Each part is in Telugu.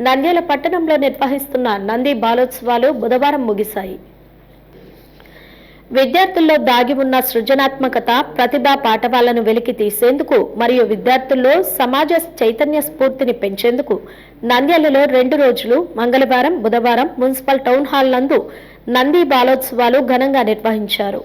నంద్యాల పట్టణంలో నిర్వహిస్తున్న నంది బాలోత్సవాలు బుధవారం ముగిశాయి. విద్యార్థుల్లో దాగి ఉన్న సృజనాత్మకత, ప్రతిభా పాటవాలను వెలికి తీసేందుకు మరియు విద్యార్థుల్లో సమాజ చైతన్య స్ఫూర్తిని పెంచేందుకు నంద్యాలలో 2 రోజులు మంగళవారం, బుధవారం మున్సిపల్ టౌన్ హాల్ నందు నంది బాలోత్సవాలు ఘనంగా నిర్వహించారు.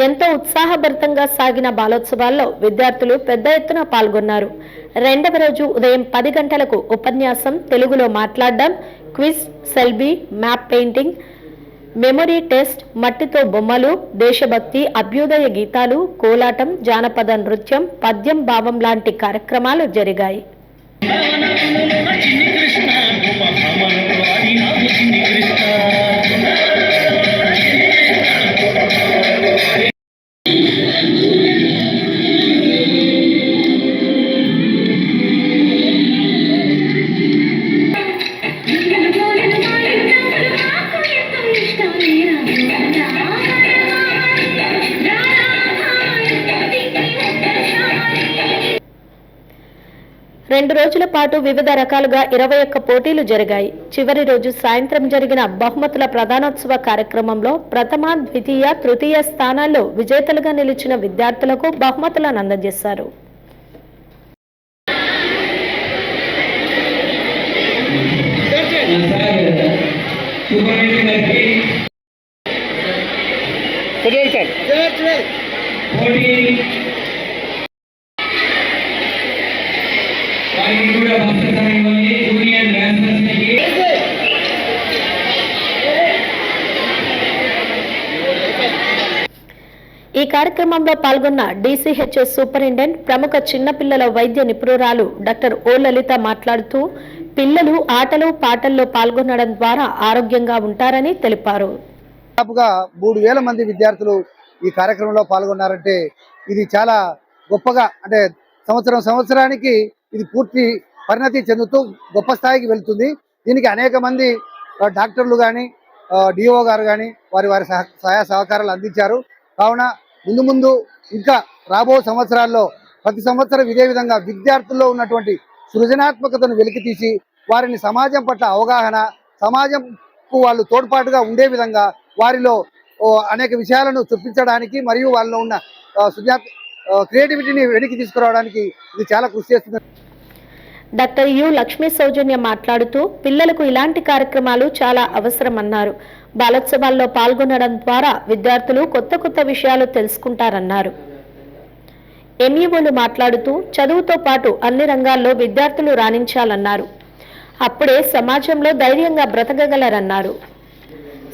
ఎంతో ఉత్సాహభరితంగా సాగిన బాలోత్సవాల్లో విద్యార్థులు పెద్ద ఎత్తున పాల్గొన్నారు. 2వ రోజు ఉదయం 10 గంటలకు ఉపన్యాసం, తెలుగులో మాట్లాడడం, quiz, selfie, map painting, memory test, మట్టితో బొమ్మలు, దేశభక్తి, అభ్యుదయ గీతాలు, కోలాటం, జానపద నృత్యం, పద్యం భావం లాంటి కార్యక్రమాలు జరిగాయి. రెండు రోజుల పాటు వివిధ రకాలుగా 21 పోటీలు జరిగాయి. చివరి రోజు సాయంత్రం జరిగిన బహుమతుల ప్రధానోత్సవ కార్యక్రమంలో ప్రథమ, ద్వితీయ, తృతీయ స్థానాల్లో విజేతలుగా నిలిచిన విద్యార్థులకు బహుమతులను అందజేశారు. ఈ కార్యక్రమంలో పాల్గొన్న DCHS సూపరింటెండెంట్, ప్రముఖ చిన్నపిల్లల వైద్య నిపుణురాలు డాక్టర్ ఓ లలిత మాట్లాడుతూ, పిల్లలు ఆటలు పాటల్లో పాల్గొనడం ద్వారా ఆరోగ్యంగా ఉంటారని తెలిపారు. దాదాపుగా 3000 మంది విద్యార్థులు ఈ కార్యక్రమంలో పాల్గొన్నారంటే ఇది చాలా గొప్పగా, అంటే సంవత్సరానికి ఇది పూర్తి పరిణతి చెందుతూ గొప్ప స్థాయికి వెళ్తుంది. దీనికి అనేక మంది డాక్టర్లు కానీ, డిఓ గారు కానీ వారి సహాయ సహకారాలు అందించారు. కావున ముందు ఇంకా రాబో సంవత్సరాల్లో ప్రతి సంవత్సరం ఇదే విధంగా విద్యార్థుల్లో ఉన్నటువంటి సృజనాత్మకతను వెలికితీసి వారిని సమాజం పట్ల అవగాహన, సమాజంకు వాళ్ళు తోడ్పాటుగా ఉండే విధంగా వారిలో అనేక విషయాలను చూపించడానికి మరియు వాళ్ళలో ఉన్న క్రియేటివిటీని వెనక్కి తీసుకురావడానికి ఇది చాలా కృషి చేస్తుంది. డాక్టర్ యు లక్ష్మీ సౌజన్య మాట్లాడుతూ, పిల్లలకు ఇలాంటి కార్యక్రమాలు చాలా అవసరమన్నారు. బాలోత్సవాల్లో పాల్గొనడం ద్వారా విద్యార్థులు కొత్త విషయాలు తెలుసుకుంటారన్నారు. ఎంఈఓలు మాట్లాడుతూ, చదువుతో పాటు అన్ని రంగాల్లో విద్యార్థులు రాణించాలన్నారు. అప్పుడే సమాజంలో ధైర్యంగా బ్రతకగలరన్నారు.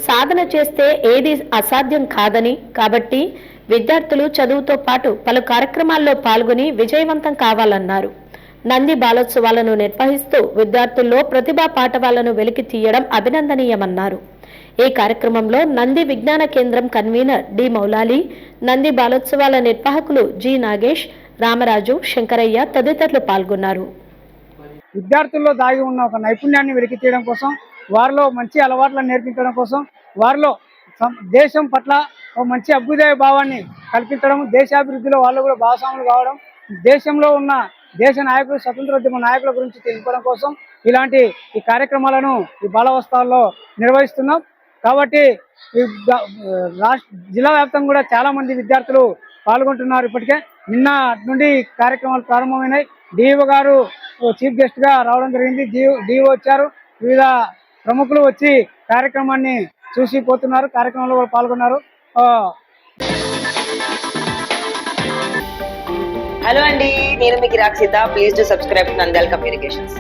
సాధన చేస్తే ఏది అసాధ్యం కాదని, కాబట్టి విద్యార్థులు చదువుతో పాటు పలు కార్యక్రమాల్లో పాల్గొని విజయవంతం కావాలన్నారు. నంది బాలోత్సవాలను నిర్వహిస్తూ విద్యార్థుల్లో ప్రతిభా పాటవాలను వెలికి తీయడం అభినందనీయమన్నారు. ఈ కార్యక్రమంలో నంది విజ్ఞాన కేంద్రం కన్వీనర్ డి మౌలాలి, నంది బాలోత్సవాల నిర్వాహకులు జి నాగేష్, రామరాజు, శంకరయ్య తదితరులు పాల్గొన్నారు. విద్యార్థుల్లో దాగి ఉన్న ఒక నైపుణ్యాన్ని వెలికి తీయడం కోసం, వారిలో మంచి అలవాట్లను నేర్పించడం కోసం, వారిలో దేశం పట్ల ఒక మంచి అభ్యుదయ భావాన్ని కల్పించడం, దేశాభివృద్ధిలో వాళ్ళు కూడా భాగస్వాములు కావడం, దేశంలో ఉన్న దేశ నాయకులు, స్వతంత్రోద్యమ నాయకుల గురించి తెలుసుకోవడం కోసం ఇలాంటి ఈ కార్యక్రమాలను ఈ బాలోత్సవాల్లో నిర్వహిస్తున్నాం. కాబట్టి జిల్లా వ్యాప్తంగా కూడా చాలా మంది విద్యార్థులు పాల్గొంటున్నారు. ఇప్పటికే నిన్న నుండి కార్యక్రమాలు ప్రారంభమైనాయి. డిఓ గారు చీఫ్ గెస్ట్ గా రావడం జరిగింది. డిఓ వచ్చారు, వివిధ ప్రముఖులు వచ్చి కార్యక్రమాన్ని చూసి పోతున్నారు, కార్యక్రమంలో కూడా పాల్గొన్నారు. హలో అండి, నేను మీకు Rakshitha. Please do subscribe to Nandyal communications.